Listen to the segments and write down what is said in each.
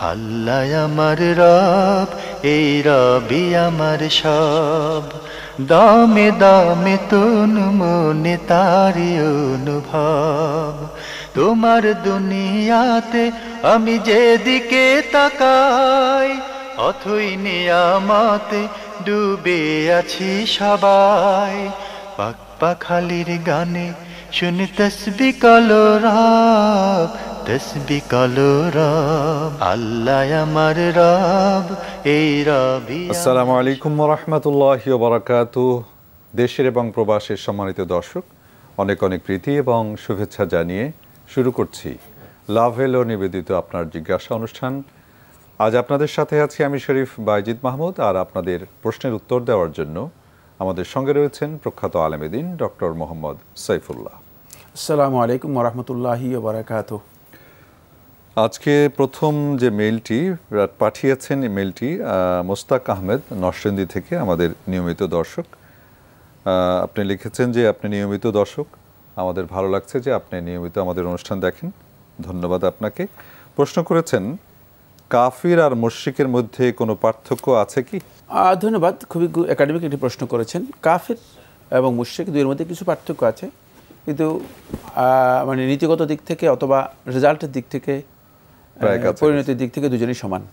আল্লাহ আমার রব, এই রবি আমার সব। দামে দামে তন মনে তারি অনুভব। তোমার দুনিয়াতে আমি যেদিকে তাকাই, অথই নিয়ামতে ডুবে আছি সবাই। পাক পাখালির গানে শুনি তসবিহ কলরব, তসবিহ কলরব। আল্লাহ আমার রব, এই রবি। আসসালামু আলাইকুম ওয়া রাহমাতুল্লাহি ওয়া বারাকাতুহু। দেশের এবং প্রবাসের সম্মানিত দর্শক, অনেক অনেক প্রীতি এবং শুভেচ্ছা জানিয়ে শুরু করছি লাভ এলো নিবেদিত আপনার জিজ্ঞাসা অনুষ্ঠান। আজ আপনাদের সাথে আছি আমি শরীফ বাইজিদ মাহমুদ, আর আপনাদের প্রশ্নের উত্তর দেওয়ার জন্য আমাদের সঙ্গে রয়েছেন প্রখ্যাত আলেমেদিন ডক্টর মোহাম্মদ সাইফুল্লাহ। আসসালামু আলাইকুম ওয়া রাহমাতুল্লাহি ওয়া বারাকাতুহু। আজকে প্রথম যে মেইলটি পাঠিয়েছেন, এই মেইলটি মোস্তাক আহমেদ নরসিংদী থেকে, আমাদের নিয়মিত দর্শক। আপনি লিখেছেন যে আপনি নিয়মিত দর্শক, আমাদের ভালো লাগছে যে আপনি নিয়মিত আমাদের অনুষ্ঠান দেখেন, ধন্যবাদ আপনাকে। প্রশ্ন করেছেন, কাফির আর মুশরিকের মধ্যে কোনো পার্থক্য আছে কি? ধন্যবাদ, খুবই একাডেমিক একটি প্রশ্ন করেছেন। কাফির এবং মুশরিক দুইয়ের মধ্যে কিছু পার্থক্য আছে, কিন্তু মানে নীতিগত দিক থেকে অথবা রেজাল্টের দিক থেকে, পরিণতির দিক থেকে দুজনেই সমান।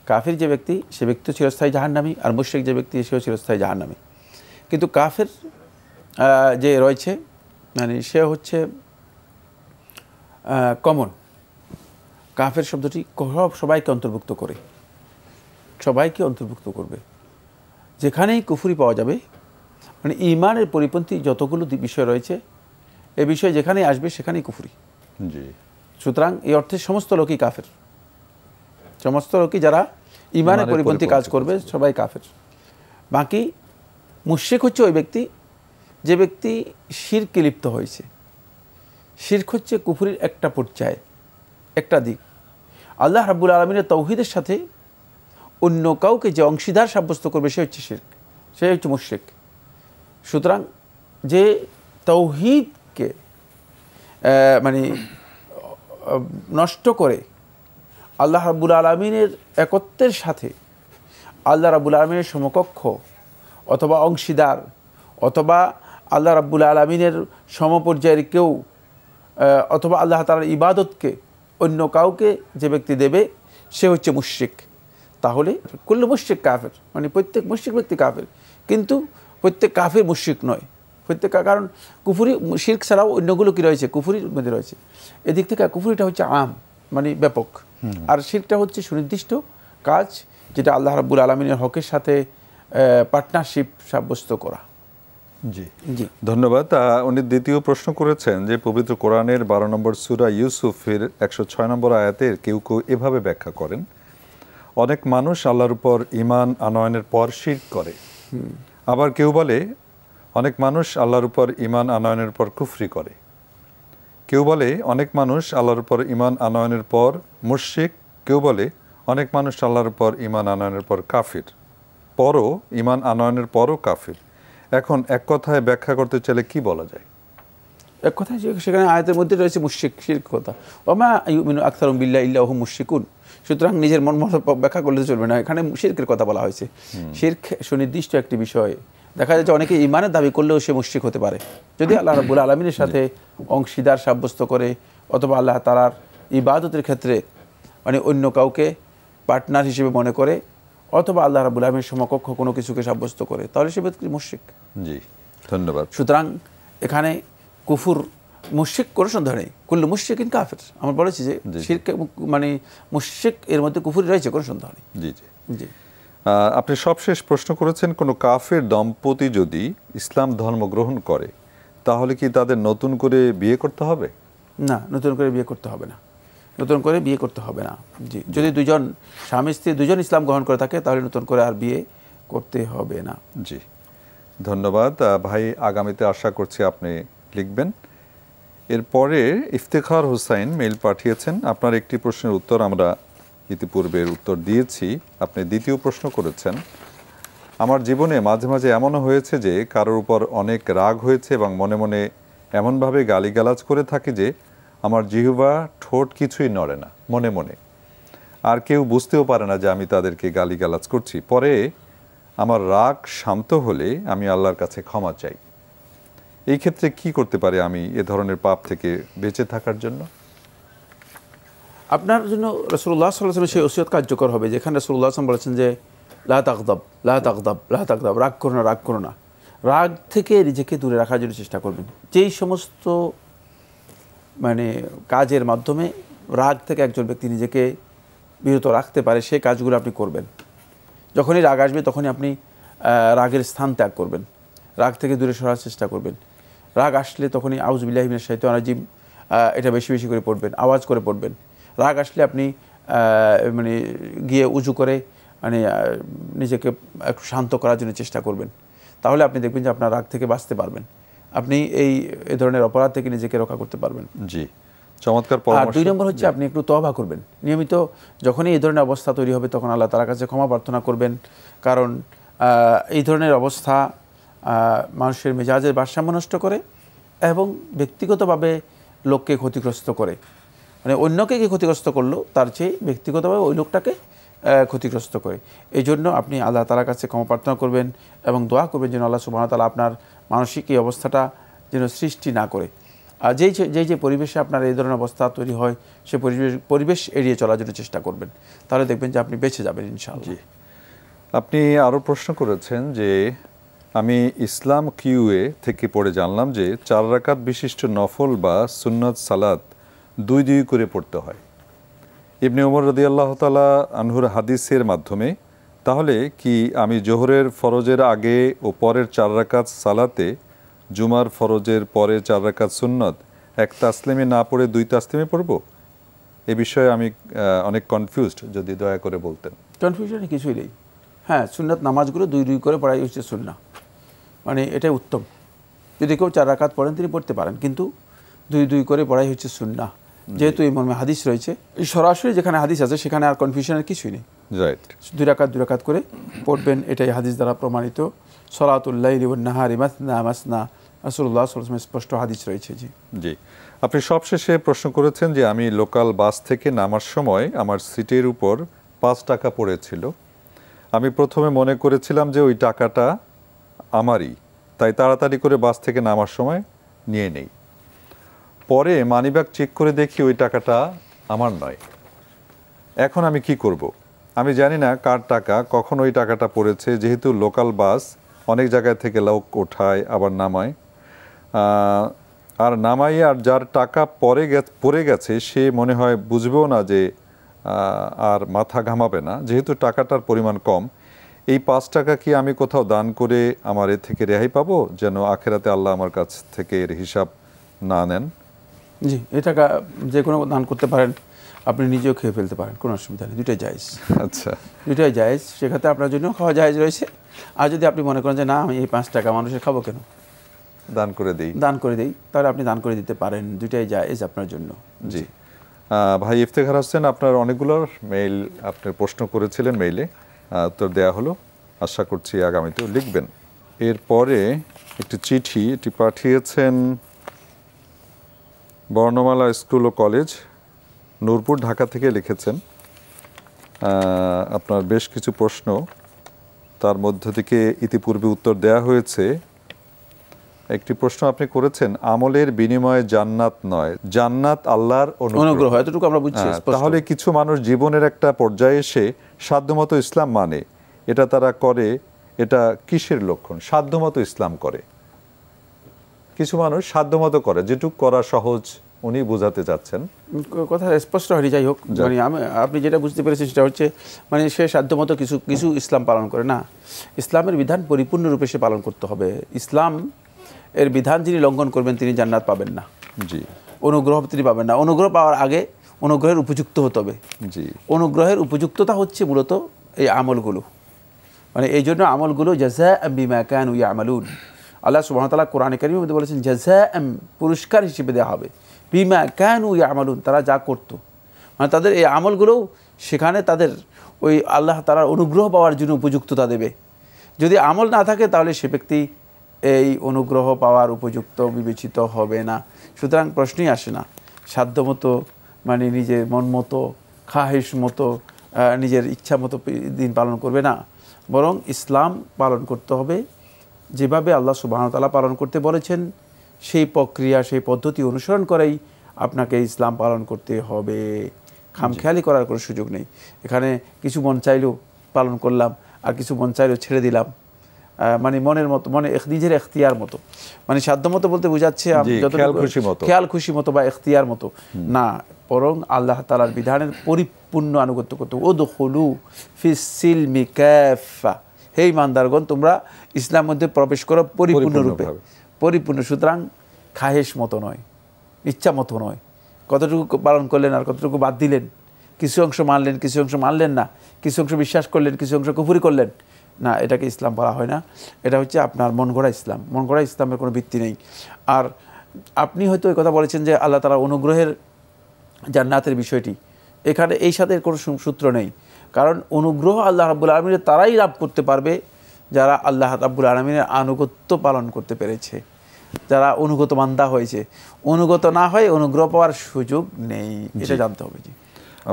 কাফির যে ব্যক্তি, সে ব্যক্তি চিরস্থায়ী জাহান্নামী, আর মুশরিক যে ব্যক্তি, সেও চিরস্থায়ী জাহান্নামী। কিন্তু কাফির যে রয়েছে, মানে সে হচ্ছে কমন। কাফের শব্দটি সবাইকে অন্তর্ভুক্ত করে, সবাইকে অন্তর্ভুক্ত করবে। যেখানেই কুফরি পাওয়া যাবে, মানে ঈমানের পরিপন্থী যতগুলো বিষয় রয়েছে, এই বিষয় যেখানেই আসবে সেখানেই কুফরি। জি। সুতরাং এই অর্থে সমস্ত লোকই কাফের, সমস্ত লোকই যারা ঈমানের পরিপন্থী কাজ করবে সবাই কাফের। বাকি মুশরিক হচ্ছে ওই ব্যক্তি যে ব্যক্তি শিরকে লিপ্ত হয়েছে। শিরক হচ্ছে কুফরির একটা পর্যায়, একটা দিক। আল্লাহ রাব্বুল আলামিনের তাওহীদের সাথে অন্য কাউকে যে অংশীদার সাব্যস্ত করবে, সে হচ্ছে শিরক, সে হচ্ছে মুশরিক। সুতরাং যে তাওহীদকে মানে নষ্ট করে আল্লাহ রাব্বুল আলামিনের একত্বের সাথে আল্লাহ রাব্বুল আলামিনের সমকক্ষ অথবা অংশীদার অথবা আল্লাহ রাব্বুল আলামিনের সমপর্যায়ের কেউ অথবা আল্লাহ তাআলার ইবাদতকে অন্য কাউকে যে ব্যক্তি দেবে, সে হচ্ছে মুশরিক। তাহলে কুল্লু মুশরিক কাফের, মানে প্রত্যেক মুশরিক ব্যক্তি কাফের, কিন্তু প্রত্যেক কাফের মুশরিক নয়। প্রত্যেক, কারণ কুফরি শিরক ছাড়াও অন্যগুলো কি রয়েছে, কুফরির মধ্যে রয়েছে। এদিক থেকে কুফরিটা হচ্ছে আম, মানে ব্যাপক, আর শিরকটা হচ্ছে সুনির্দিষ্ট কাজ, যেটা আল্লাহ রাব্বুল আলামিনের হকের সাথে পার্টনারশিপ সাব্যস্ত করা। জি জি, ধন্যবাদ। উনি দ্বিতীয় প্রশ্ন করেছেন যে পবিত্র কোরআনের 12 নম্বর সূরা ইউসুফের 106 নম্বর আয়াতের কেউ কেউ এভাবে ব্যাখ্যা করেন, অনেক মানুষ আল্লাহর উপর ঈমান আনয়নের পর শিরক করে। আবার কেউ বলে অনেক মানুষ আল্লাহর উপর ঈমান আনয়নের পর কুফরি করে। কেউ বলে অনেক মানুষ আল্লাহর উপর ঈমান আনয়নের পর মুশরিক। কেউ বলে অনেক মানুষ আল্লাহর উপর ঈমান আনয়নের পর কাফির, পরও ঈমান আনয়নের পরও কাফির। এখন এক কথায় ব্যাখ্যা করতে চাইলে কি বলা যায়? এক কথায় সেখানে আয়াতের মধ্যে রয়েছে মুশরিক, শিরক কথা, ওমা ইউমিনু আকসারুহুম বিল্লাহি ইল্লা হুম মুশরিকুন। সুতরাং নিজের মন মতো ব্যাখ্যা করলে চলবে না, এখানে শিরকের কথা বলা হয়েছে। শিরক সুনির্দিষ্ট একটি বিষয়। দেখা যায় যে অনেকে ঈমানের দাবি করলেও সে মুশরিক হতে পারে, যদি আল্লাহ রাব্বুল আলামিনের সাথে অংশীদার সাব্যস্ত করে অথবা আল্লাহ তাআলার ইবাদতের ক্ষেত্রে মানে অন্য কাউকে পার্টনার হিসেবে মনে করে অথবা আল্লাহ রাব্বুল আলামিনের সমকক্ষ কোনো কিছুকে সাব্যস্ত করে, তাহলে সে ব্যক্তি মুশরিক। জি, ধন্যবাদ। সুতরাং এখানে কুফুর মুশরিক কোনো সন্দেহ নেই, কুল্লু মুশরিকিন কাফির। আমরা বলেছি যে শিরক মানে মুশরিক এর মধ্যে কুফর রয়েছে, কোনো সন্দেহ নেই। জি জি জি। আপনি সবশেষ প্রশ্ন করেছেন, কোনো কাফের দম্পতি যদি ইসলাম ধর্ম গ্রহণ করে, তাহলে কি তাদের নতুন করে বিয়ে করতে হবে? না, নতুন করে বিয়ে করতে হবে না, নতুন করে বিয়ে করতে হবে না। জি, যদি দুজন স্বামী স্ত্রী দুজন ইসলাম গ্রহণ করে থাকে, তাহলে নতুন করে আর বিয়ে করতে হবে না। জি, ধন্যবাদ ভাই। আগামীতে আশা করছি আপনি লিখবেন। এরপরে ইফতেখার হোসাইন মেইল পাঠিয়েছেন। আপনার একটি প্রশ্নের উত্তর আমরা ইতিপূর্বের উত্তর দিয়েছি। আপনি দ্বিতীয় প্রশ্ন করেছেন, আমার জীবনে মাঝে মাঝে এমনও হয়েছে যে কারোর উপর অনেক রাগ হয়েছে এবং মনে মনে এমনভাবে গালিগালাজ করে থাকি যে আমার জিহ্বা ঠোঁট কিছুই নড়ে না মনে মনে। আর কেউ বুঝতেও পারে না যে আমি তাদেরকে গালিগালাজ করছি। পরে আমার রাগ শান্ত হলে আমি আল্লাহর কাছে ক্ষমা চাই। এই ক্ষেত্রে কি করতে পারি আমি এ ধরনের পাপ থেকে বেঁচে থাকার জন্য? আপনার জন্য রাসূলুল্লাহ সাল্লাল্লাহু আলাইহি ওয়াসাল্লাম সেই ওসিয়ত কার্যকর হবে, যেখানে রাসূলুল্লাহ সাল্লাল্লাহু আলাইহি ওয়াসাল্লাম বলেছেন যে লা তাগদাব লা তাগদাব লা তাগদাব, রাগ করো না, রাগ করো না। রাগ থেকে নিজেকে দূরে রাখার জন্য চেষ্টা করবেন। যেই সমস্ত মানে কাজের মাধ্যমে রাগ থেকে একজন ব্যক্তি নিজেকে বিরত রাখতে পারে সেই কাজগুলো আপনি করবেন। যখনই রাগ আসবে তখনই আপনি রাগের স্থান ত্যাগ করবেন, রাগ থেকে দূরে সরার চেষ্টা করবেন। রাগ আসলে তখনই আউযু বিল্লাহি মিনাশ শাইতানির রাজিম এটা বেশি বেশি করে পড়বেন, আওয়াজ করে পড়বেন। রাগ আসলে আপনি মানে গিয়ে উজু করে মানে নিজেকে একটু শান্ত করার জন্য চেষ্টা করবেন। তাহলে আপনি দেখবেন যে আপনার রাগ থেকে বাঁচতে পারবেন, আপনি এই ধরনের অপরাধ থেকে নিজেকে রক্ষা করতে পারবেন। জি, চমৎকার আর পরামর্শ। 2 নম্বর হচ্ছে আপনি একটু তওবা করবেন নিয়মিত। যখনই এই ধরনের অবস্থা তৈরি হবে তখন আল্লাহ তাআলার কাছে ক্ষমা প্রার্থনা করবেন, কারণ এই ধরনের অবস্থা মানুষের মেজাজের ভারসাম্য নষ্ট করে এবং ব্যক্তিগতভাবে লোককে ক্ষতিগ্রস্ত করে। মানে অন্যকে কি ক্ষতিগ্রস্ত করলো তার চেয়ে ব্যক্তিগতভাবে ওই লোকটাকে ক্ষতিগ্রস্ত করে। এই জন্য আপনি আল্লাহ তাআলার কাছে ক্ষমা প্রার্থনা করবেন এবং দোয়া করবেন যেন আল্লাহ সুবহানাহু ওয়া তাআলা আপনার মানসিক এই অবস্থাটা যেন সৃষ্টি না করে। আর যেই পরিবেশে আপনার এই ধরনের অবস্থা তৈরি হয় সেই পরিবেশ এড়িয়ে চলার জন্য চেষ্টা করবেন, তাহলে দেখবেন যে আপনি বেঁচে যাবেন ইনশাআল্লাহ। জি, আপনি আরও প্রশ্ন করেছেন যে আমি ইসলাম কিউএ থেকে পড়ে জানলাম যে 4 রাকাত বিশিষ্ট নফল বা সুন্নত সালাত 2 করে পড়তে হয় ইবনে ওমর রাদিয়াল্লাহু তাআলা আনহুর হাদিসের মাধ্যমে। তাহলে কি আমি জোহরের ফরজের আগে ও পরের 4 রাকাত সালাতে জুমার ফরজের পরে 4 রাকাত সুন্নত 1 তাসলিমে না পড়ে 2 তাসলিমে পড়ব? এ বিষয়ে আমি অনেক কনফিউজড, যদি দয়া করে বলতেন। কনফিউশনে কিছুই নেই। হ্যাঁ, সুন্নত নামাজগুলো 2 করে পড়াই হচ্ছে সুন্নাহ, মানে এটাই উত্তম। যদি কেউ 4 রাকাত পড়েন তিনি পড়তে পারেন, কিন্তু 2 করে পড়াই হচ্ছে সুন্নাহ, যেহেতু এই মর্মে হাদিস রয়েছে। সরাসরি যেখানে হাদিস আছে সেখানে আর কনফিউশনের কিছুই নেই। রাইট, 2 রাকাত করে পড়বেন, এটাই হাদিস দ্বারা প্রমাণিত। সলাতুল লাইলি ওয়ান নাহারি মাসনা মাসনা, রাসূলুল্লাহ সাল্লাল্লাহু আলাইহি ওয়াসাল্লাম স্পষ্ট হাদিস রয়েছে। জি জি, আপনি সবশেষে প্রশ্ন করেছেন যে আমি লোকাল বাস থেকে নামার সময় আমার সিটের উপর 5 টাকা পড়েছিল। আমি প্রথমে মনে করেছিলাম যে ওই টাকাটা আমারই, তাই তাড়াতাড়ি করে বাস থেকে নামার সময় নিয়ে নেই। পরে মানিব্যাগ চেক করে দেখি ওই টাকাটা আমার নয়। এখন আমি কি করব? আমি জানি না কার টাকা, কখন ওই টাকাটা পড়েছে। যেহেতু লোকাল বাস অনেক জায়গায় থেকে লোক ওঠায় আবার নামায়, আর নামাই, আর যার টাকা পড়ে গেছে সে মনে হয় বুঝবেও না যে আর মাথা ঘামাবে না, যেহেতু টাকাটার পরিমাণ কম। এই 5 টাকা কি আমি কোথাও দান করে আমার এ থেকে রেহাই পাবো, যেন আখেরাতে আল্লাহ আমার কাছ থেকে এর হিসাব না নেন? জি, এই টাকা যে কোনো দান করতে পারেন, আপনি নিজেও খেয়ে ফেলতে পারেন, কোনো অসুবিধা নেই, দুটাই জায়েজ। আচ্ছা, দুটাই জায়েজ, সেক্ষেত্রে আপনার জন্য খাওয়া জায়েজ রয়েছে। আর যদি আপনি মনে করেন যে না আমি এই 5 টাকা মানুষের খাবো কেন, দান করে দিই, তাহলে আপনি দান করে দিতে পারেন, দুটাই জায়েজ আপনার জন্য। জি, ভাই ইফতেখার হোসেন, আপনার অনেকগুলো মেইল আপনি প্রশ্ন করেছিলেন, মেইলে উত্তর দেয়া হলো। আশা করছি আগামীতেও লিখবেন। এরপরে একটি চিঠি, এটি পাঠিয়েছেন বর্ণমালা স্কুল ও কলেজ, নূরপুর, ঢাকা থেকে লিখেছেন। আপনার বেশ কিছু প্রশ্ন, তার মধ্য থেকে ইতিপূর্বে উত্তর দেয়া হয়েছে। একটি প্রশ্ন আপনি করেছেন, আমলের বিনিময়ে জান্নাত নয়, জান্নাত আল্লাহর অনুগ্রহ, এতটুকু আমরা বুঝছি। তাহলে কিছু মানুষ জীবনের একটা পর্যায়ে এসে সাধ্যমতো ইসলাম মানে, এটা তারা করে, এটা কিসের লক্ষণ? সাধ্যমতো ইসলাম করে, কিছু মানুষ সাধ্যমতো করে, যেটুকু করা সহজ উনি বোঝাতে চাচ্ছেন। কথা স্পষ্ট হয়নি, যাই হোক, মানে আপনি যেটা বুঝতে পেরেছেন সেটা হচ্ছে মানে সে সাধ্যমতো কিছু ইসলাম পালন করে না। ইসলামের বিধান পরিপূর্ণরূপে সে পালন করতে হবে। ইসলাম এর বিধান যিনি লঙ্ঘন করবেন তিনি জান্নাত পাবেন না। জি, অনুগ্রহ তিনি পাবেন না। অনুগ্রহ পাওয়ার আগে অনুগ্রহের উপযুক্ত হতে হবে। জি, অনুগ্রহের উপযুক্ততা হচ্ছে মূলত এই আমলগুলো, মানে এই জন্য আমলগুলো জাযাআম বিমা কানু ইয়ামালুন। আল্লাহ সুবহানাহু ওয়া তাআলা কোরআনে কারীমের মধ্যে বলেছেন জাযাআম, পুরস্কার হিসেবে দেওয়া হবে, বিমা কানু ইয়ামালুন, তারা যা করত, মানে তাদের এই আমলগুলো সেখানে তাদের ওই আল্লাহ তাআলার অনুগ্রহ পাওয়ার জন্য উপযুক্ততা দেবে। যদি আমল না থাকে তাহলে সে ব্যক্তি এই অনুগ্রহ পাওয়ার উপযুক্ত বিবেচিত হবে না। সুতরাং প্রশ্নই আসে না। সাধ্যমতো মানে নিজের মন মতো, খাহেশ মতো নিজের ইচ্ছা মতো দিন পালন করবে না, বরং ইসলাম পালন করতে হবে যেভাবে আল্লাহ সুবহানাহু ওয়া তাআলা পালন করতে বলেছেন, সেই প্রক্রিয়া সেই পদ্ধতি অনুসরণ করেই আপনাকে ইসলাম পালন করতে হবে। খামখেয়ালি করার কোনো সুযোগ নেই। এখানে কিছু মন চাইলেও পালন করলাম, আর কিছু মন চাইলেও ছেড়ে দিলাম, মানে মনের মতো, নিজের এখতিয়ার মতো, মানে সাধ্য মতো বলতে বোঝাচ্ছে খেয়াল খুশি মতো বা এখতিয়ার মতো না, বরং আল্লাহ তাআলার বিধানের পরিপূর্ণ আনুগত্য করতে। উদখুলু ফিস সিলমি কাফা, হে ইমানদারগণ তোমরা ইসলামের মধ্যে প্রবেশ করো পরিপূর্ণরূপে, পরিপূর্ণ। সুতরাং খাহেশ মতো নয়, ইচ্ছা মতো নয়, কতটুকু পালন করলেন আর কতটুকু বাদ দিলেন, কিছু অংশ মানলেন কিছু অংশ মানলেন না, কিছু অংশ বিশ্বাস করলেন কিছু অংশ কুফরি করলেন না, এটাকে ইসলাম বলা হয় না। এটা হচ্ছে আপনার মন গড়া ইসলাম। মন গড়া ইসলামের কোনো ভিত্তি নেই। আর আপনি হয়তো এই কথা বলেছেন যে আল্লাহ তাআলা অনুগ্রহের জান্নাতের বিষয়টি, এখানে এই সাথে কোনো সূত্র নেই। কারণ অনুগ্রহ আল্লাহ রাব্বুল আলামিনের তারাই লাভ করতে পারবে যারা আল্লাহ রাব্বুল আলামিনের আনুগত্য পালন করতে পেরেছে, যারা অনুগত বান্দা হয়েছে। অনুগত না হয় অনুগ্রহ পাওয়ার সুযোগ নেই, এটা জানতে হবে। জি,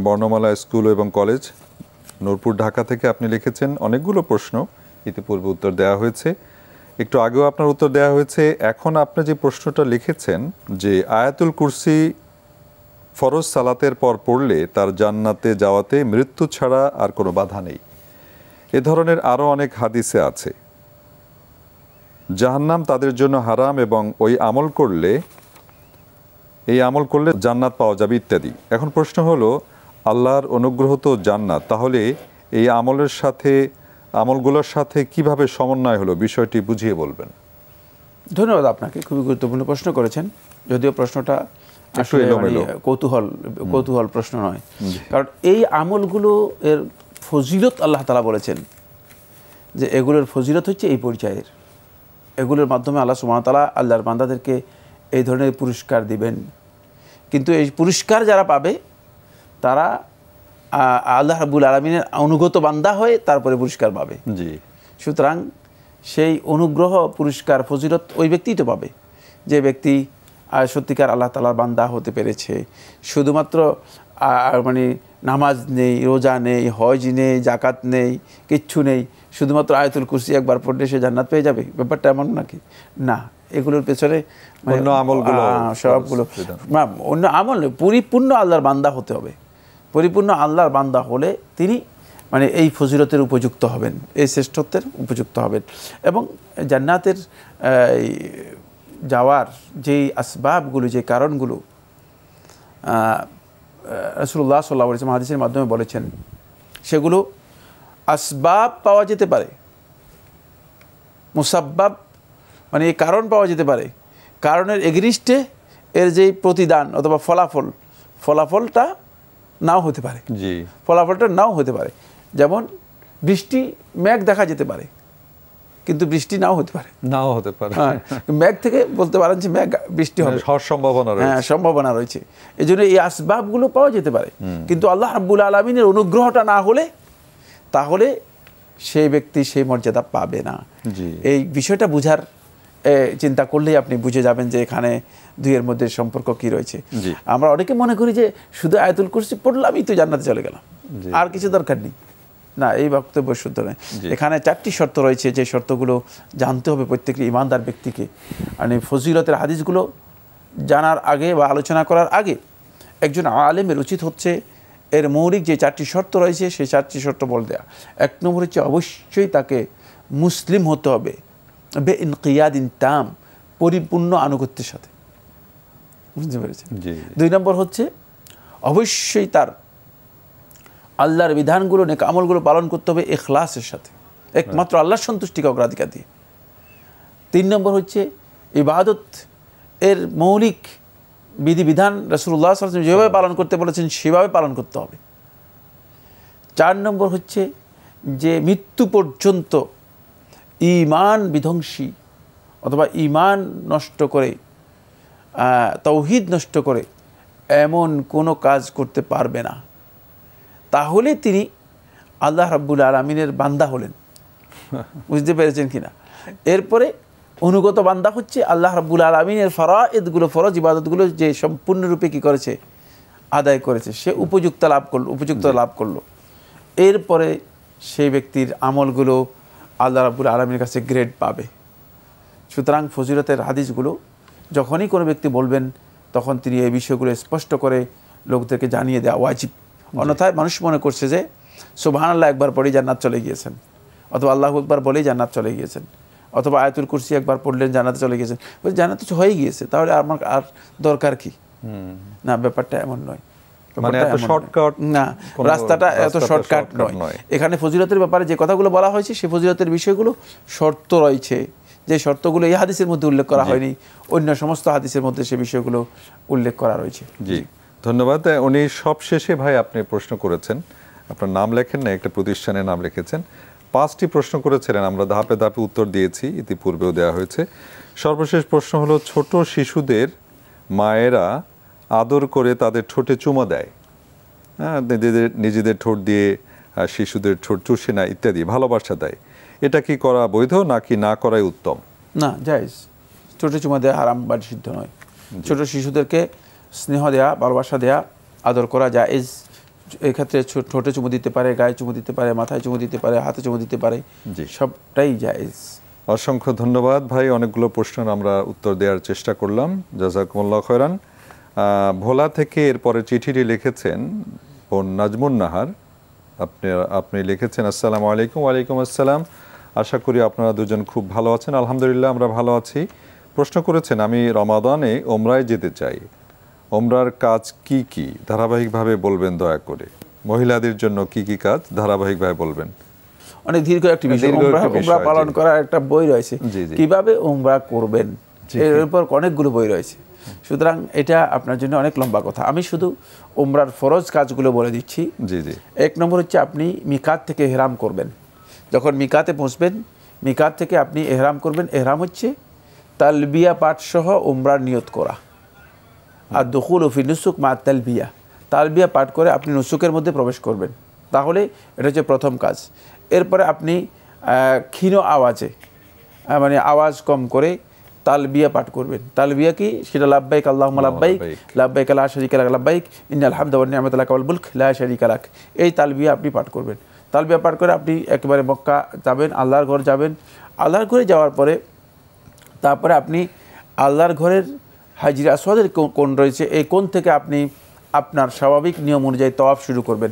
বর্ণমালা স্কুল এবং কলেজ, নূরপুর, ঢাকা থেকে আপনি লিখেছেন অনেকগুলো প্রশ্ন, ইতিপূর্বে উত্তর দেওয়া হয়েছে, একটু আগেও আপনার উত্তর দেওয়া হয়েছে। এখন আপনি যে প্রশ্নটা লিখেছেন যে আয়াতুল কুরসি ফরজ সালাতের পর পড়লে তার জান্নাতে যাওয়াতে মৃত্যু ছাড়া আর কোনো বাধা নেই, এ ধরনের আরও অনেক হাদিসে আছে। জাহান্নাম তাদের জন্য হারাম এবং এই আমল করলে জান্নাত পাওয়া যাবে ইত্যাদি। এখন প্রশ্ন হলো, আল্লাহর অনুগ্রহ তো জান্নাত, তাহলে এই আমলগুলোর সাথে কিভাবে সমন্বয় হলো, বিষয়টি বুঝিয়ে বলবেন। ধন্যবাদ আপনাকে, খুবই গুরুত্বপূর্ণ প্রশ্ন করেছেন। যদিও প্রশ্নটা আসলে কৌতূহল প্রশ্ন নয়, কারণ এই আমলগুলো এর ফজিলত আল্লাহ তাআলা বলেছেন যে এগুলোর ফজিলত হচ্ছে এই পর্যায়ের, এগুলোর মাধ্যমে আল্লাহ সুবহানাহু ওয়া তাআলা আল্লাহর বান্দাদেরকে এই ধরনের পুরস্কার দিবেন। কিন্তু এই পুরস্কার যারা পাবে তারা আল্লাহ রাব্বুল আলামিনের অনুগত বান্দা হয়ে তারপরে পুরস্কার পাবে। জি, সুতরাং সেই অনুগ্রহ পুরস্কার ফজিলত ওই ব্যক্তিই তো পাবে যে ব্যক্তি সত্যিকার আল্লাহ তাআলার বান্দা হতে পেরেছে। শুধুমাত্র মানে নামাজ নেই, রোজা নেই, হজ নেই, জাকাত নেই, কিচ্ছু নেই, শুধুমাত্র আয়াতুল কুরসি একবার পড়লে সে জান্নাত পেয়ে যাবে, ব্যাপারটা এমন নাকি? না, এগুলোর পেছনে সবগুলো অন্য আমল নেই, পরিপূর্ণ আল্লাহর বান্দা হতে হবে। পরিপূর্ণ আল্লাহর বান্দা হলে তিনি মানে এই ফজিলতের উপযুক্ত হবেন, এই শ্রেষ্ঠত্বের উপযুক্ত হবেন। এবং জান্নাতের যাওয়ার যেই আসবাবগুলো, যে কারণগুলো রাসূলুল্লাহ সাল্লাল্লাহু আলাইহি ওয়াসাল্লাম হাদিসের মাধ্যমে বলেছেন, সেগুলো আসবাব পাওয়া যেতে পারে, মুসাব্বাব মানে এই কারণ পাওয়া যেতে পারে, কারণের এগেনিস্টে এর যেই প্রতিদান অথবা ফলাফলটা নাও হতে পারে। জি, ফলাফলটা নাও হতে পারে। যেমন বৃষ্টি, মেঘ দেখা যেতে পারে কিন্তু বৃষ্টি নাও হতে পারে, হ্যাঁ, মেঘ থেকে বলতে পারেন যে মেঘ বৃষ্টি হবে, সম্ভাবনা রয়েছে। এই জন্য এই আসবাবগুলো পাওয়া যেতে পারে, কিন্তু আল্লাহ রাব্বুল আলামিনের অনুগ্রহটা না হলে তাহলে সেই ব্যক্তি সেই মর্যাদা পাবে না। এই বিষয়টা বুঝার চিন্তা করলেই আপনি বুঝে যাবেন যে এখানে দুইয়ের মধ্যে সম্পর্ক কি রয়েছে। আমরা অনেকে মনে করি যে শুধু আয়াতুল কুরসি পড়লামই তো জান্নাতে চলে গেলাম, আর কিছু দরকার নেই। না, এই বক্তব্য শুদ্ধ নয়। এখানে 4টি শর্ত রয়েছে, যে শর্তগুলো জানতে হবে প্রত্যেকটি ইমানদার ব্যক্তিকে। মানে ফজিলতের হাদিসগুলো জানার আগে বা আলোচনা করার আগে একজন আলেমের উচিত হচ্ছে এর মৌলিক যে 4টি শর্ত রয়েছে সেই 4টি শর্ত বলে দেয়া। 1 নম্বর হচ্ছে অবশ্যই তাকে মুসলিম হতে হবে, বে ইনকিয়াদিন তাম, পরিপূর্ণ আনুগত্যের সাথে, বুঝতে পেরেছেন। 2 নম্বর হচ্ছে অবশ্যই তার আল্লাহর বিধানগুলো, নেক আমলগুলো পালন করতে হবে ইখলাসের সাথে, একমাত্র আল্লাহর সন্তুষ্টিকে অগ্রাধিকার দিয়ে। 3 নম্বর হচ্ছে ইবাদত এর মৌলিক বিধিবিধান রাসূলুল্লাহ সাল্লাল্লাহু আলাইহি ওয়াসাল্লাম যেভাবে পালন করতে বলেছেন সেভাবে পালন করতে হবে। 4 নম্বর হচ্ছে যে মৃত্যু পর্যন্ত ঈমান বিধ্বংসী অথবা ঈমান নষ্ট করে, তাওহীদ নষ্ট করে এমন কোনো কাজ করতে পারবে না, তাহলে তিনি আল্লাহ রাব্বুল আলামিনের বান্দা হলেন। বুঝতে পেরেছেন কিনা? এরপরে অনুগত বান্দা হচ্ছে আল্লাহ রাব্বুল আলামিনের ফরায়েদগুলো, ফরজ ইবাদতগুলো যে সম্পূর্ণরূপে কি করেছে, আদায় করেছে, সে উপযুক্ত লাভ করলো। এরপরে সেই ব্যক্তির আমলগুলো আল্লাহ রাব্বুল আলামিনের কাছে গ্রেড পাবে। সুতরাং ফজিলতের হাদিসগুলো যখনই কোনো ব্যক্তি বলবেন তখন তিনি এই বিষয়গুলো স্পষ্ট করে লোকদেরকে জানিয়ে দেওয়া ওয়াজিব। অন্যথায় মানুষ মনে করছে যে সুবহানাল্লাহ একবার পড়েই জান্নাত চলে গিয়েছেন, অথবা আল্লাহু আকবার বলেই জান্নাত চলে গিয়েছেন, অথবা আয়াতুল কুরসি একবার পড়লেন জান্নাতে চলে গিয়েছেন। জান্নাত তো হয়ে গিয়েছে, তাহলে আমার আর দরকার কি? না, ব্যাপারটা এমন নয়। মানে এত শর্টকাট না, রাস্তাটা এত শর্টকাট নয়। এখানে ফজিলতের ব্যাপারে যে কথাগুলো বলা হয়েছে সেই ফজিলতের বিষয়গুলো শর্ত রয়েছে, যে শর্তগুলো এই হাদিসের মধ্যে উল্লেখ করা হয়নি, অন্য সমস্ত হাদিসের মধ্যে সেই বিষয়গুলো উল্লেখ করা রয়েছে। জি, ধন্যবাদ। উনি সব শেষে ভাই আপনি প্রশ্ন করেছেন, আপনার নাম লেখেন না, একটা প্রতিষ্ঠানের নাম লিখেছেন। 5টি প্রশ্ন করেছিলেন, আমরা ধাপে ধাপে উত্তর দিয়েছি, ইতিপূর্বেও দেওয়া হয়েছে। সর্বশেষ প্রশ্ন হলো, ছোট শিশুদের মায়েরা আদর করে তাদের ঠোঁটে চুমা দেয়, হ্যাঁ, নিজেদের ঠোঁট দিয়ে শিশুদের ঠোঁট চুষে না ইত্যাদি ভালোবাসা দেয়, এটা কি করা বৈধ নাকি না করাই উত্তম? না, জায়েজ। ঠোঁটে চুমা দেওয়া হারাম বা নিষিদ্ধ নয়। ছোট শিশুদেরকে স্নেহ দেয়া, ভালোবাসা দেয়া, আদর করা জায়েজ। এক্ষেত্রে ঠোঁটে চুমু দিতে পারে, গায়ে চুমু দিতে পারে, মাথায় চুমু দিতে পারে, হাতে চুমু দিতে পারে, সবটাই জায়েজ। অসংখ্য ধন্যবাদ ভাই, অনেকগুলো প্রশ্নের আমরা উত্তর দেওয়ার চেষ্টা করলাম, জাযাকুমুল্লাহ খৈরান। ভোলা থেকে এরপরে চিঠিটি লিখেছেন বোন নাজমুন নাহার। আপনি লিখেছেন, আসসালামু আলাইকুম। ওয়ালাইকুম আসসালাম, আশা করি আপনারা দুজন খুব ভালো আছেন। আলহামদুলিল্লাহ, আমরা ভালো আছি। প্রশ্ন করেছেন, আমি রমাদানে ওমরায় যেতে চাই, ওমরার কাজ কি কি ধারাবাহিকভাবে বলবেন দয়া করে। মহিলাদের জন্য কি কি কাজ ধারাবাহিকভাবে বলবেন। অনেক দীর্ঘ একটি বিষয়, উমরা পালন করার একটা বই রয়েছে, কিভাবে উমরা করবেন এর উপর অনেকগুলো বই রয়েছে। সুতরাং এটা আপনার জন্য অনেক লম্বা কথা। আমি শুধু উমরার ফরজ কাজগুলো বলে দিচ্ছি। জি জি। 1 নম্বর হচ্ছে আপনি মিকাত থেকে এহরাম করবেন। যখন মিকাতে পৌঁছবেন, মিকাত থেকে আপনি এহরাম করবেন। এহরাম হচ্ছে তালবিয়া পাঠ সহ উমরার নিয়ত করা। আর দুখুলু ফি নুসুক মা তালবিয়া, তালবিয়া পাঠ করে আপনি নুসুকের মধ্যে প্রবেশ করবেন। তাহলে এটা হচ্ছে প্রথম কাজ। এরপরে আপনি ক্ষীণ আওয়াজে, মানে আওয়াজ কম করে তালবিয়া পাঠ করবেন। তালবিয়া কি? সেটা লাব্বাইক আল্লাহুম্মা লাব্বাইক, লাব্বাইক লা শারীকা লাক লাব্বাইক, ইন্নাল হামদা ওয়ান নি'মাতা লাকা ওয়াল মুলক লা শারীকা লাক। এই তালবিয়া আপনি পাঠ করবেন। তালবিয়া পাঠ করে আপনি একেবারে মক্কা যাবেন, আল্লাহর ঘর যাবেন। আল্লাহর ঘরে যাওয়ার পরে তারপরে আপনি আল্লাহর ঘরের হাজরে আসওয়াদের কোণ রয়েছে, এই কোণ থেকে আপনি আপনার স্বাভাবিক নিয়ম অনুযায়ী তওয়াফ শুরু করবেন।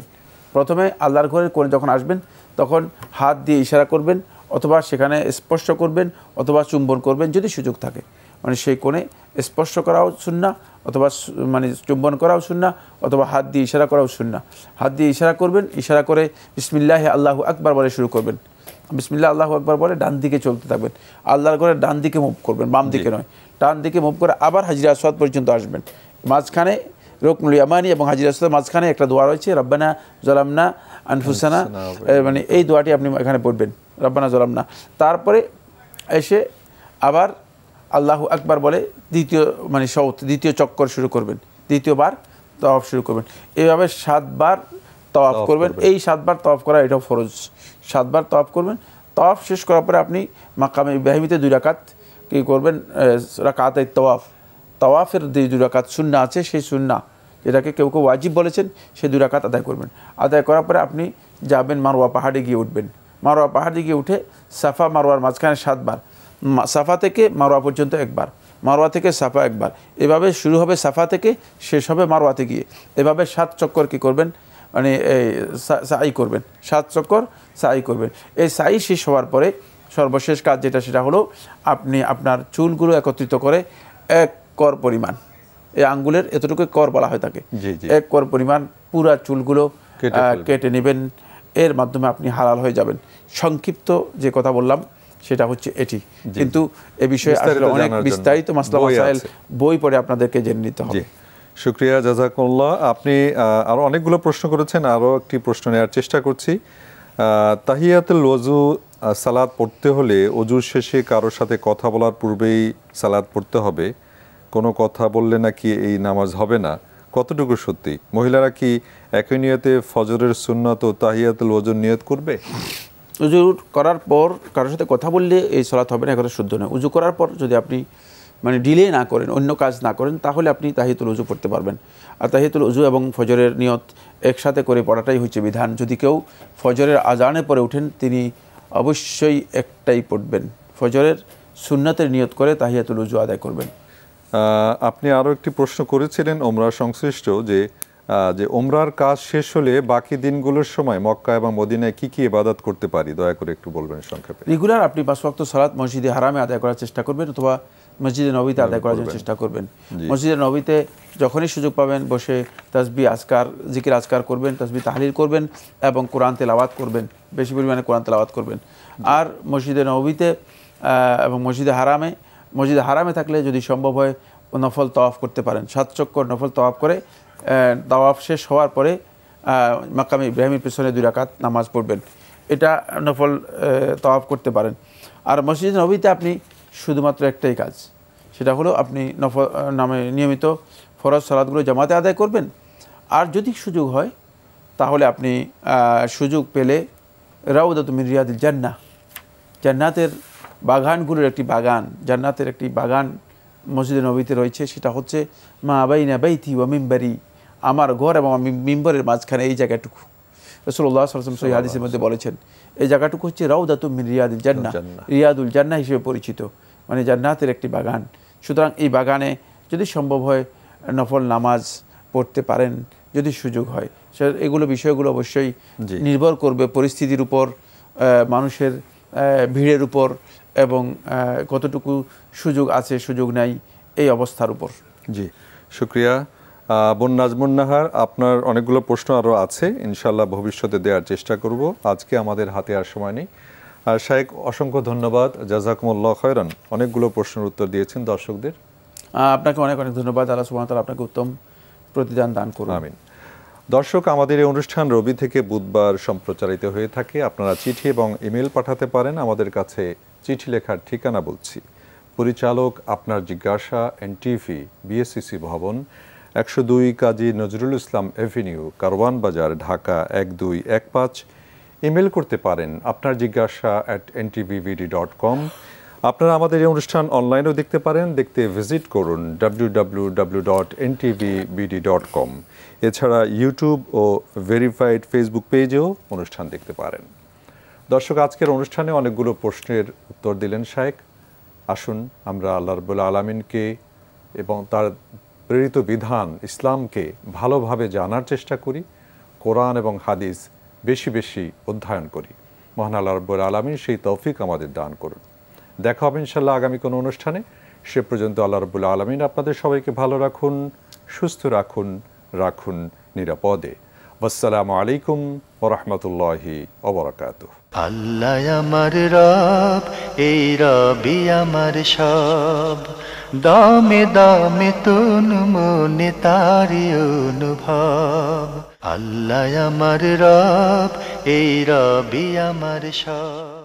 প্রথমে আল্লাহর ঘরের কোণে যখন আসবেন তখন হাত দিয়ে ইশারা করবেন, অথবা সেখানে স্পর্শ করবেন, অথবা চুম্বন করবেন যদি সুযোগ থাকে। মানে সেই কোণে স্পর্শ করাও সুন্নাহ, অথবা মানে চুম্বন করাও সুন্নাহ, অথবা হাত দিয়ে ইশারা করাও সুন্নাহ। হাত দিয়ে ইশারা করবেন, ইশারা করে বিসমিল্লাহি আল্লাহু আকবার বলে শুরু করবেন। বিসমিল্লাহ আল্লাহু আকবার বলে ডান দিকে চলতে থাকবেন। আল্লাহর ঘরের ডান দিকে মুভ করবেন, বাম দিকে নয়, ডান দিকে মুভ করে আবার হাজরে আসওয়াদ পর্যন্ত আসবেন। মাঝখানে রুকনুল ইয়ামানি এবং হাজরে আসওয়াদের মাঝখানে একটা দোয়া রয়েছে, রব্বানা যালামনা আনফুসানা, মানে এই দোয়াটি আপনি এখানে পড়বেন, রব্বানা যালামনা। তারপরে এসে আবার আল্লাহু আকবার বলে দ্বিতীয় চক্কর শুরু করবেন, দ্বিতীয়বার তওয়াফ শুরু করবেন। এইভাবে 7 বার তওয়াফ করবেন। এই 7 বার তওয়াফ করা এটাও ফরজ। 7 বার তওয়াফ করবেন। তওয়াফ শেষ করার পরে আপনি মাকামে ইব্রাহিমিতে 2 রাকাত কী করবেন, রাকাতে তওয়াফের 2 রাকাত সুন্নাহ আছে, সেই সুন্নাহ যেটাকে কেউ কেউ ওয়াজিব বলেছেন, সেই 2 রাকাত আদায় করবেন। আদায় করার পরে আপনি যাবেন মারওয়া পাহাড়ে গিয়ে উঠবেন। মারওয়া পাহাড়ে গিয়ে উঠে সাফা মারওয়ার মাঝখানে 7 বার, সাফা থেকে মারওয়া পর্যন্ত 1 বার, মারওয়া থেকে সাফা 1 বার। এভাবে শুরু হবে সাফা থেকে, শেষ হবে মারওয়াতে গিয়ে। এভাবে 7 চক্কর কী করবেন, মানে এই সাই করবেন, 7 চক্কর সাই করবেন। এই সাই শেষ হওয়ার পরে সর্বশেষ কাজ যেটা, সেটা হলো আপনি আপনার চুলগুলো একত্রিত করে 1 কর পরিমাণ, এই আঙ্গুলের এতটুকু কর বলা হয় তাকে, 1 কর পরিমাণ পুরা চুলগুলো কেটে নেবেন। এর মাধ্যমে আপনি হালাল হয়ে যাবেন। সংক্ষিপ্ত যে কথা বললাম সেটা হচ্ছে এটি, কিন্তু এ বিষয়ে আসলে অনেক বিস্তারিত মাসলা মাসাইল বই পড়ে আপনাদেরকে জেনে নিতে হবে। শুকরিয়া, জাযাকুমুল্লাহ। আপনি আরও অনেকগুলো প্রশ্ন করেছেন, আরও একটি প্রশ্ন নেওয়ার চেষ্টা করছি। তাহিয়াতুল ওযু সালাত পড়তে হলে ওযুর শেষে কারোর সাথে কথা বলার পূর্বেই সালাত পড়তে হবে, কোনো কথা বললে নাকি এই নামাজ হবে না, কতটুকু সত্যি? মহিলারা কি একই নিয়তে ফজরের সুন্নাত ও তাহিয়াতুল ওযুর নিয়ত করবে? উযু করার পর কারোর সাথে কথা বললে এই সালাত হবে না, কথা শুদ্ধ নয়। উযু করার পর যদি আপনি মানে ডিলে না করেন, অন্য কাজ না করেন, তাহলে আপনি তাহিয়াতুল ওযু পড়তে পারবেন। আর তাহিয়াতুল ওযু এবং ফজরের নিয়ত একসাথে করে পড়াটাই হচ্ছে বিধান। যদি কেউ ফজরের আজানের পরে উঠেন তিনি অবশ্যই একটাই পড়বেন, ফজরের সুন্নাতের নিয়ত করে তাহিয়াতুল উজু আদায় করবেন। আপনি আরও একটি প্রশ্ন করেছিলেন ওমরা সংশ্লিষ্ট যে ওমরার কাজ শেষ হলে বাকি দিনগুলোর সময় মক্কা এবং মদিনায় কি কি ইবাদত করতে পারি, দয়া করে একটু বলবেন সংক্ষেপে। রেগুলার আপনি 5 ওয়াক্ত সালাত মসজিদে হারামে আদায় করার চেষ্টা করবেন অথবা মসজিদে নবীতে আদায় করার চেষ্টা করবেন। মসজিদে নবীতে যখনই সুযোগ পাবেন বসে তাসবিহ আজকার, জিকির আজকার করবেন, তাসবিহ তাহলিল করবেন এবং কোরআন তেলাওয়াত করবেন, বেশি পরিমাণে কোরআন তেলাওয়াত করবেন। আর মসজিদে নবীতে এবং মসজিদে হারামে থাকলে যদি সম্ভব হয় নফল তওয়াফ করতে পারেন, 7 চক্কর নফল তওয়াফ করে তাওয়াফ শেষ হওয়ার পরে মাকামে ইব্রাহিমের পেছনে 2 রাকাত নামাজ পড়বেন, এটা নফল তওয়াফ করতে পারেন। আর মসজিদে নবীতে আপনি শুধুমাত্র একটাই কাজ, সেটা হলো আপনি নিয়মিত ফরজ সালাতগুলো জামাতে আদায় করবেন। আর যদি সুযোগ হয় তাহলে আপনি সুযোগ পেলে রাউদাতুম মিন রিয়াদিল জান্নাহ, জান্নাতের বাগানগুলোর একটি বাগান, জান্নাতের একটি বাগান মসজিদে নবীতে রয়েছে, সেটা হচ্ছে মা বাইনা বাইতি ওয়া মিম্বারি, আমার ঘর এবং মিম্বরের মাঝখানে এই জায়গাটুকু। রাসূলুল্লাহ সাল্লাল্লাহু আলাইহি ওয়াসাল্লাম সহিহ হাদিসের মধ্যে বলেছেন এই জায়গাটুকু হচ্ছে রাউদাতুম মিন রিয়াদিল জান্নাহ, রিয়াদুল জান্নাহ হিসেবে পরিচিত, মানে জান্নাতের একটি বাগান। সুতরাং এই বাগানে যদি সম্ভব হয় নফল নামাজ পড়তে পারেন যদি সুযোগ হয়। এগুলো বিষয়গুলো অবশ্যই নির্ভর করবে পরিস্থিতির উপর, মানুষের ভিড়ের উপর এবং কতটুকু সুযোগ আছে সুযোগ নাই এই অবস্থার উপর। জি, শুকরিয়া বোন নাজমুন নাহার। আপনার অনেকগুলো প্রশ্ন আরও আছে, ইনশাল্লাহ ভবিষ্যতে দেওয়ার চেষ্টা করব। আজকে আমাদের হাতে আর সময় নেই। আর শায়েখ অসংখ্য ধন্যবাদ, জাযাকুমুল্লাহ খায়রান, অনেকগুলো প্রশ্নের উত্তর দিয়েছেন দর্শকদের। আপনাকে অনেক অনেক ধন্যবাদ। আল্লাহ সুবহানাহু ওয়া তাআলা আপনাকে উত্তম প্রতিদান দান করুন। আমিন। দর্শক, আমাদের এই অনুষ্ঠান রবি থেকে বুধবার সম্প্রচারিত হয়ে থাকে। আপনারা চিঠি এবং ইমেল পাঠাতে পারেন আমাদের কাছে। চিঠি লেখার ঠিকানা বলছি, পরিচালক আপনার জিজ্ঞাসা, এনটিভি, বিএসসিসি ভবন, 102 কাজী নজরুল ইসলাম এভিনিউ, কারওয়ান বাজার, ঢাকা 1215। ইমেল করতে পারেন আপনার জিজ্ঞাসা @ntvbd.com। আপনারা আমাদের এই অনুষ্ঠান অনলাইনেও দেখতে পারেন, দেখতে ভিজিট করুন www.ntvbd.com। এছাড়া ইউটিউব ও ভেরিফাইড ফেসবুক পেজেও অনুষ্ঠান দেখতে পারেন। দর্শক, আজকের অনুষ্ঠানে অনেকগুলো প্রশ্নের উত্তর দিলেন শায়েখ। আসুন আমরা আল্লাহ রাব্বুল আলামিনকে এবং তার প্রেরিত বিধান ইসলামকে ভালোভাবে জানার চেষ্টা করি, কোরআন এবং হাদিস বেশি বেশি অধ্যয়ন করি। মহান আল্লাহ রাব্বুল আলামিন সেই তৌফিক আমাদের দান করুন। দেখা হবে ইনশাআল্লাহ আগামী কোনো অনুষ্ঠানে। সে পর্যন্ত আল্লাহ রাব্বুল আলামিন আপনাদের সবাইকে ভালো রাখুন, সুস্থ রাখুন নিরাপদে। আসসালামু আলাইকুম ওয়া রাহমাতুল্লাহি ওয়া বারাকাতুহু। আল্লাহ আমার রব, এই রবি আমার সব, দামে দামে তুন মনে তারি অনুভব। আল্লাহ আমার রব, এই রবি আমার সব।